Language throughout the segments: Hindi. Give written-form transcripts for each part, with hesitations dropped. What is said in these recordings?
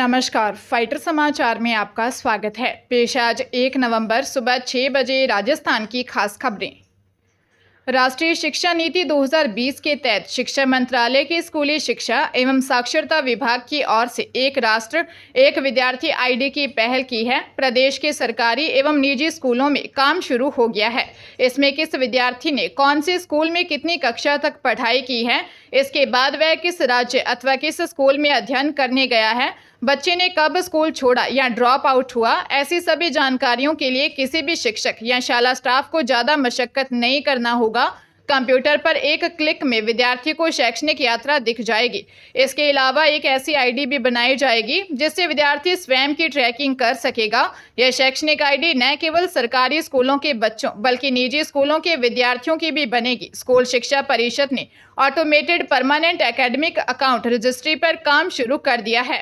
नमस्कार, फाइटर समाचार में आपका स्वागत है। पेश आज 1 नवंबर सुबह 6 बजे राजस्थान की खास खबरें। राष्ट्रीय शिक्षा नीति 2020 के तहत शिक्षा मंत्रालय के स्कूली शिक्षा एवं साक्षरता विभाग की ओर से एक राष्ट्र एक विद्यार्थी आईडी की पहल की है। प्रदेश के सरकारी एवं निजी स्कूलों में काम शुरू हो गया है। इसमें किस विद्यार्थी ने कौन से स्कूल में कितनी कक्षा तक पढ़ाई की है, इसके बाद वह किस राज्य अथवा किस स्कूल में अध्ययन करने गया है, बच्चे ने कब स्कूल छोड़ा या ड्रॉप आउट हुआ, ऐसी सभी जानकारियों के लिए किसी भी शिक्षक या शाला स्टाफ को ज़्यादा मशक्कत नहीं करना होगा। कंप्यूटर पर एक क्लिक में विद्यार्थी को शैक्षणिक यात्रा दिख जाएगी। इसके अलावा एक ऐसी आईडी भी बनाई जाएगी जिससे विद्यार्थी स्वयं की ट्रैकिंग कर सकेगा। यह शैक्षणिक आईडी न केवल सरकारी स्कूलों के बच्चों बल्कि निजी स्कूलों के विद्यार्थियों की भी बनेगी। स्कूल शिक्षा परिषद ने automated permanent academic account registry पर काम शुरू कर दिया है।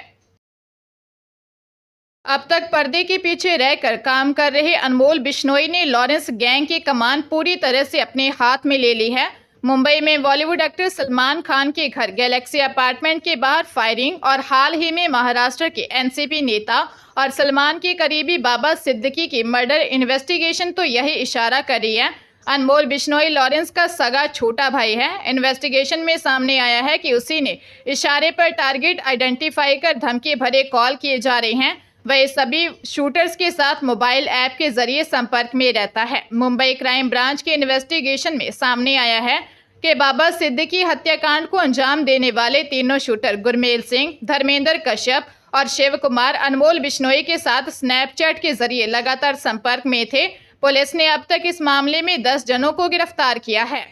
अब तक पर्दे के पीछे रहकर काम कर रहे अनमोल बिश्नोई ने लॉरेंस गैंग की कमान पूरी तरह से अपने हाथ में ले ली है। मुंबई में बॉलीवुड एक्टर सलमान खान के घर गैलेक्सी अपार्टमेंट के बाहर फायरिंग और हाल ही में महाराष्ट्र के एनसीपी नेता और सलमान के करीबी बाबा सिद्दीकी की मर्डर इन्वेस्टिगेशन तो यही इशारा कर रही है। अनमोल बिश्नोई लॉरेंस का सगा छोटा भाई है। इन्वेस्टिगेशन में सामने आया है कि उसी ने इशारे पर टारगेट आइडेंटिफाई कर धमकी भरे कॉल किए जा रहे हैं। वह सभी शूटर्स के साथ मोबाइल ऐप के जरिए संपर्क में रहता है। मुंबई क्राइम ब्रांच के इन्वेस्टिगेशन में सामने आया है कि बाबा सिद्दीकी हत्याकांड को अंजाम देने वाले तीनों शूटर गुरमेल सिंह, धर्मेंद्र कश्यप और शिव कुमार अनमोल बिश्नोई के साथ स्नैपचैट के जरिए लगातार संपर्क में थे। पुलिस ने अब तक इस मामले में 10 जनों को गिरफ्तार किया है।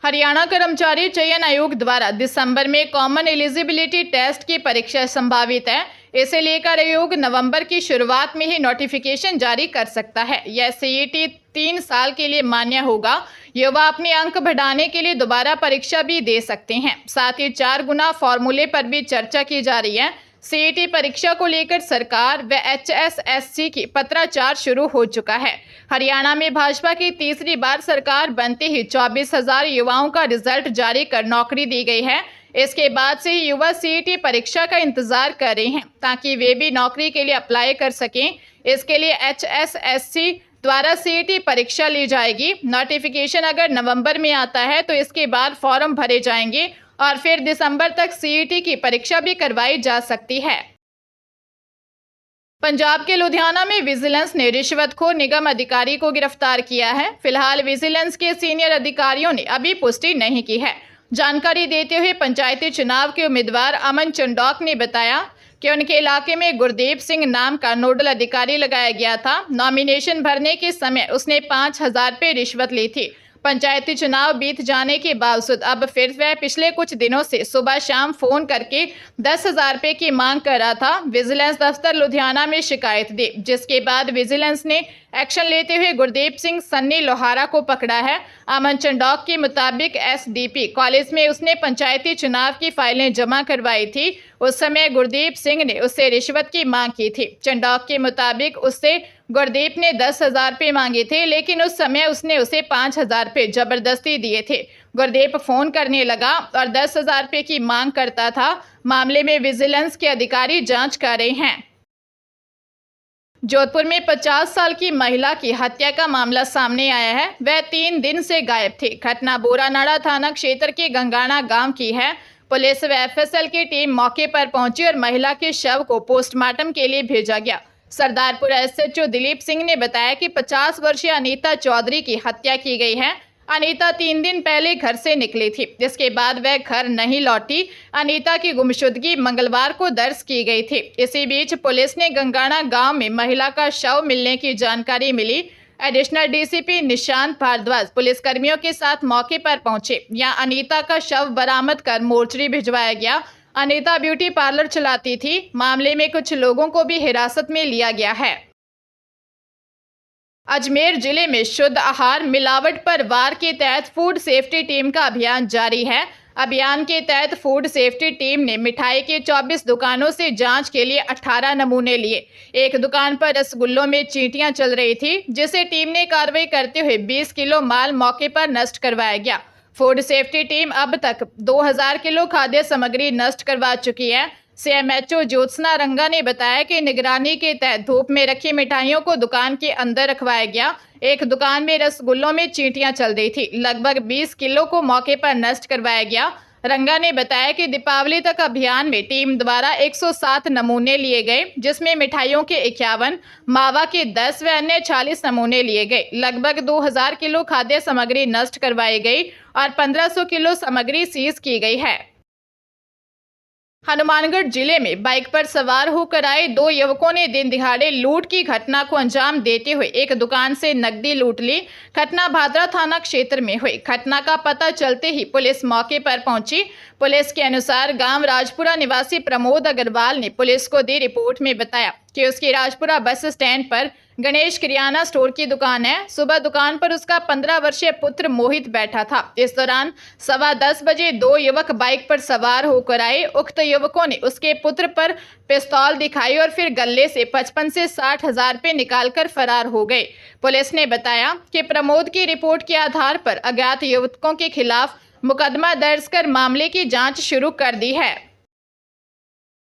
हरियाणा कर्मचारी चयन आयोग द्वारा दिसंबर में कॉमन एलिजिबिलिटी टेस्ट की परीक्षा संभावित है। इसे लेकर आयोग नवंबर की शुरुआत में ही नोटिफिकेशन जारी कर सकता है। यह सीईटी 3 साल के लिए मान्य होगा। युवा अपने अंक बढ़ाने के लिए दोबारा परीक्षा भी दे सकते हैं। साथ ही 4 गुना फॉर्मूले पर भी चर्चा की जा रही है। सीईटी परीक्षा को लेकर सरकार व एचएसएससी की पत्राचार शुरू हो चुका है। हरियाणा में भाजपा की तीसरी बार सरकार बनते ही 24,000 युवाओं का रिजल्ट जारी कर नौकरी दी गई है। इसके बाद से युवा सीईटी परीक्षा का इंतजार कर रहे हैं ताकि वे भी नौकरी के लिए अप्लाई कर सकें। इसके लिए एचएसएससी द्वारा सीईटी परीक्षा ली जाएगी। नोटिफिकेशन अगर नवंबर में आता है तो इसके बाद फॉर्म भरे जाएंगे और फिर दिसंबर तक सीईटी की परीक्षा भी करवाई जा सकती है। पंजाब के लुधियाना में विजिलेंस ने रिश्वतखोर निगम अधिकारी को गिरफ्तार किया है। फिलहाल विजिलेंस के सीनियर अधिकारियों ने अभी पुष्टि नहीं की है। जानकारी देते हुए पंचायती चुनाव के उम्मीदवार अमन चंडोक ने बताया कि उनके इलाके में गुरदीप सिंह नाम का नोडल अधिकारी लगाया गया था। नॉमिनेशन भरने के समय उसने 5,000 रुपये रिश्वत ली थी। पंचायती चुनाव बीत जाने के बावजूद अब फिर वह पिछले कुछ दिनों से सुबह शाम फोन करके 10,000 रुपये की मांग कर रहा था। विजिलेंस दफ्तर लुधियाना में शिकायत दी, जिसके बाद विजिलेंस ने एक्शन लेते हुए गुरदीप सिंह सन्नी लोहारा को पकड़ा है। अमन चंडोक के मुताबिक एसडीपी कॉलेज में उसने पंचायती चुनाव की फाइलें जमा करवाई थी। उस समय गुरदीप सिंह ने उससे रिश्वत की मांग की थी। चंडोक के मुताबिक उससे गुरदीप ने 10,000 रुपये मांगे थे, लेकिन उस समय उसने उसे 5,000 रुपये जबरदस्ती दिए थे। गुरदीप फोन करने लगा और 10,000 रुपये की मांग करता था। मामले में विजिलेंस के अधिकारी जांच कर रहे हैं। जोधपुर में 50 साल की महिला की हत्या का मामला सामने आया है। वह 3 दिन से गायब थी। घटना बोरानाड़ा थाना क्षेत्र के गंगाना गांव की है। पुलिस व एफएसएल की टीम मौके पर पहुंची और महिला के शव को पोस्टमार्टम के लिए भेजा गया। सरदारपुर एसएचओ दिलीप सिंह ने बताया कि 50 वर्षीय अनीता चौधरी की हत्या की गई है। अनीता 3 दिन पहले घर से निकली थी, जिसके बाद वह घर नहीं लौटी। अनीता की गुमशुदगी मंगलवार को दर्ज की गई थी। इसी बीच पुलिस ने गंगाना गांव में महिला का शव मिलने की जानकारी मिली। एडिशनल डीसीपी निशांत भारद्वाज पुलिसकर्मियों के साथ मौके पर पहुंचे। यहां अनीता का शव बरामद कर मोर्चरी भिजवाया गया। अनीता ब्यूटी पार्लर चलाती थी। मामले में कुछ लोगों को भी हिरासत में लिया गया है। अजमेर जिले में शुद्ध आहार मिलावट पर वार के तहत फूड सेफ्टी टीम का अभियान जारी है। अभियान के तहत फूड सेफ्टी टीम ने मिठाई के 24 दुकानों से जांच के लिए 18 नमूने लिए। एक दुकान पर रसगुल्लों में चींटियां चल रही थी, जिसे टीम ने कार्रवाई करते हुए 20 किलो माल मौके पर नष्ट करवाया गया। फूड सेफ्टी टीम अब तक 2000 किलो खाद्य सामग्री नष्ट करवा चुकी है। सीएमएचओ ज्योत्सना रंगा ने बताया कि निगरानी के तहत धूप में रखी मिठाइयों को दुकान के अंदर रखवाया गया। एक दुकान में रसगुल्लों में चींटियां चल रही थी। लगभग 20 किलो को मौके पर नष्ट करवाया गया। रंगा ने बताया कि दीपावली तक अभियान में टीम द्वारा 107 नमूने लिए गए, जिसमें मिठाइयों के 51, मावा के 10 व अन्य 40 नमूने लिए गए। लगभग 2000 किलो खाद्य सामग्री नष्ट करवाई गई और 1500 किलो सामग्री सीज की गई है। हनुमानगढ़ जिले में बाइक पर सवार होकर आए 2 युवकों ने दिन दिहाड़े लूट की घटना को अंजाम देते हुए एक दुकान से नकदी लूट ली। घटना भादरा थाना क्षेत्र में हुई। घटना का पता चलते ही पुलिस मौके पर पहुंची। पुलिस के अनुसार गांव राजपुरा निवासी प्रमोद अग्रवाल ने पुलिस को दी रिपोर्ट में बताया कि उसकी राजपुरा बस स्टैंड पर गणेश किराना स्टोर की दुकान है। सुबह दुकान पर उसका 15 वर्षीय पुत्र मोहित बैठा था। इस दौरान 10:15 बजे 2 युवक बाइक पर सवार होकर आए। उक्त युवकों ने उसके पुत्र पर पिस्तौल दिखाई और फिर गले से 55 से 60 हजार रुपये निकालकर फरार हो गए। पुलिस ने बताया कि प्रमोद की रिपोर्ट के आधार पर अज्ञात युवकों के खिलाफ मुकदमा दर्ज कर मामले की जांच शुरू कर दी है।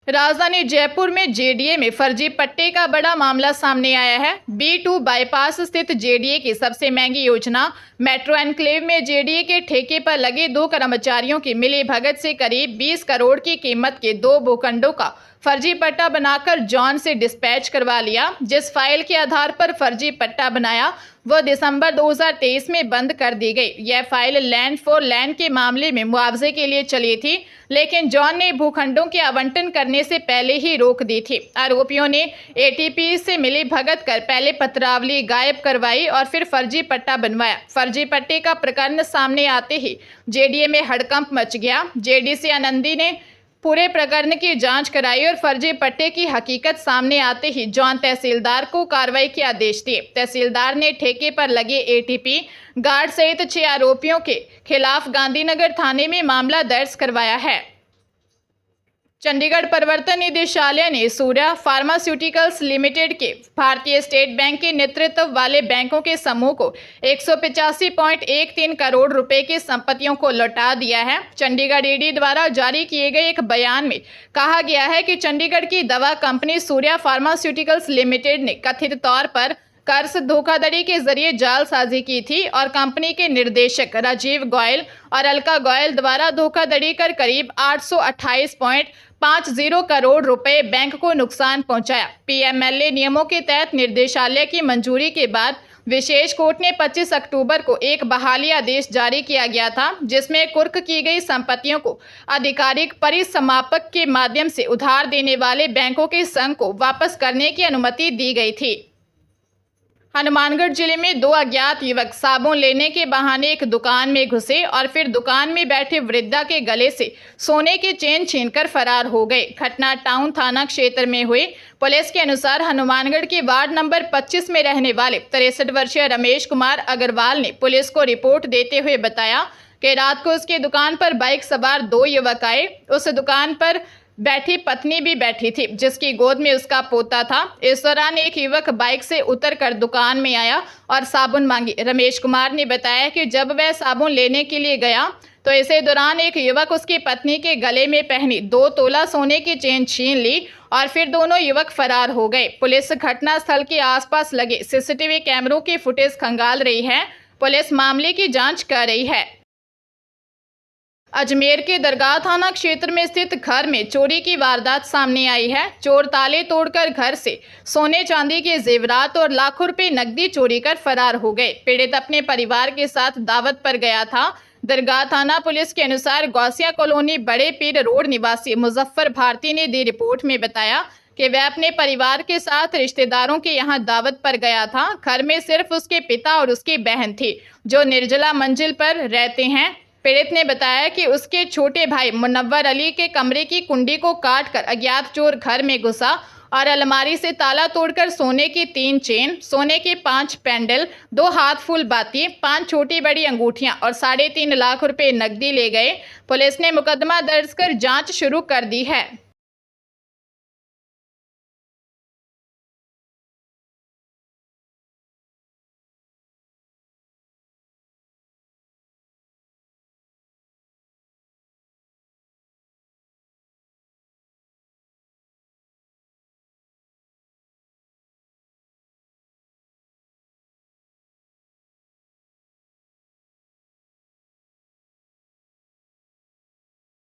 राजधानी जयपुर में जेडीए में फर्जी पट्टे का बड़ा मामला सामने आया है। B2 बाईपास स्थित जेडीए की सबसे महंगी योजना मेट्रो एनक्लेव में जेडीए के ठेके पर लगे 2 कर्मचारियों की मिलीभगत से करीब 20 करोड़ की कीमत के 2 भूखंडों का फर्जी पट्टा बनाकर जॉन से डिस्पैच करवा लिया। जिस फाइल के आधार पर फर्जी पट्टा बनाया वह दिसंबर 2023 में बंद कर दी गई। यह फाइल लैंड फॉर लैंड के मामले में मुआवजे के लिए चली थी, लेकिन जॉन ने भूखंडों के आवंटन करने से पहले ही रोक दी थी। आरोपियों ने एटीपी से मिली भगत कर पहले पत्रावली गायब करवाई और फिर फर्जी पट्टा बनवाया। फर्जी पट्टे का प्रकरण सामने आते ही जेडीए में हड़कंप मच गया। जेडीसी आनंदी ने पूरे प्रकरण की जांच कराई और फर्जी पट्टे की हकीकत सामने आते ही जॉन तहसीलदार को कार्रवाई के आदेश दिए। तहसीलदार ने ठेके पर लगे एटीपी गार्ड सहित 6 आरोपियों के खिलाफ गांधीनगर थाने में मामला दर्ज करवाया है। चंडीगढ़ प्रवर्तन निदेशालय ने सूर्या फार्मास्यूटिकल्स लिमिटेड के भारतीय स्टेट बैंक के नेतृत्व वाले बैंकों के समूह को 185.13 करोड़ रुपए की संपत्तियों को लौटा दिया है। चंडीगढ़ ईडी द्वारा जारी किए गए एक बयान में कहा गया है कि चंडीगढ़ की दवा कंपनी सूर्या फार्मास्यूटिकल्स लिमिटेड ने कथित तौर पर कर्ज धोखाधड़ी के जरिए जालसाजी की थी और कंपनी के निर्देशक राजीव गोयल और अलका गोयल द्वारा धोखाधड़ी कर करीब 828.50 करोड़ रुपए बैंक को नुकसान पहुंचाया। पीएमएलए नियमों के तहत निर्देशालय की मंजूरी के बाद विशेष कोर्ट ने 25 अक्टूबर को एक बहाली आदेश जारी किया गया था, जिसमें कुर्क की गई संपत्तियों को आधिकारिक परिसमापक के माध्यम से उधार देने वाले बैंकों के संघ को वापस करने की अनुमति दी गई थी। हनुमानगढ़ जिले में 2 अज्ञात युवक साबुन लेने के बहाने एक दुकान में घुसे और फिर दुकान में बैठे वृद्धा के गले से सोने की चेन छीनकर फरार हो गए। घटना टाउन थाना क्षेत्र में हुई। पुलिस के अनुसार हनुमानगढ़ के वार्ड नंबर 25 में रहने वाले 63 वर्षीय रमेश कुमार अग्रवाल ने पुलिस को रिपोर्ट देते हुए बताया कि रात को उसकी दुकान पर बाइक सवार 2 युवक आए। उस दुकान पर बैठी पत्नी भी बैठी थी, जिसकी गोद में उसका पोता था। इस दौरान एक युवक बाइक से उतरकर दुकान में आया और साबुन मांगी। रमेश कुमार ने बताया कि जब वह साबुन लेने के लिए गया तो इसी दौरान एक युवक उसकी पत्नी के गले में पहनी 2 तोला सोने की चेन छीन ली और फिर दोनों युवक फरार हो गए। पुलिस घटनास्थल के आसपास लगे सीसीटीवी कैमरों की फुटेज खंगाल रही है। पुलिस मामले की जाँच कर रही है। अजमेर के दरगाह थाना क्षेत्र में स्थित घर में चोरी की वारदात सामने आई है। चोर ताले तोड़कर घर से सोने चांदी के जेवरात और लाखों रुपए नकदी चोरी कर फरार हो गए। पीड़ित अपने परिवार के साथ दावत पर गया था। दरगाह थाना पुलिस के अनुसार गौसिया कॉलोनी बड़े पीर रोड निवासी मुजफ्फर भारती ने दी रिपोर्ट में बताया कि वह अपने परिवार के साथ रिश्तेदारों के यहां दावत पर गया था। घर में सिर्फ उसके पिता और उसकी बहन थी, जो निर्जला मंजिल पर रहते हैं। पीड़ित ने बताया कि उसके छोटे भाई मुनव्वर अली के कमरे की कुंडी को काटकर अज्ञात चोर घर में घुसा और अलमारी से ताला तोड़कर सोने की 3 चेन, सोने के 5 पेंडल, 2 हाथ फूल बाती, 5 छोटी बड़ी अंगूठियां और 3.5 लाख रुपए नकदी ले गए। पुलिस ने मुकदमा दर्ज कर जांच शुरू कर दी है।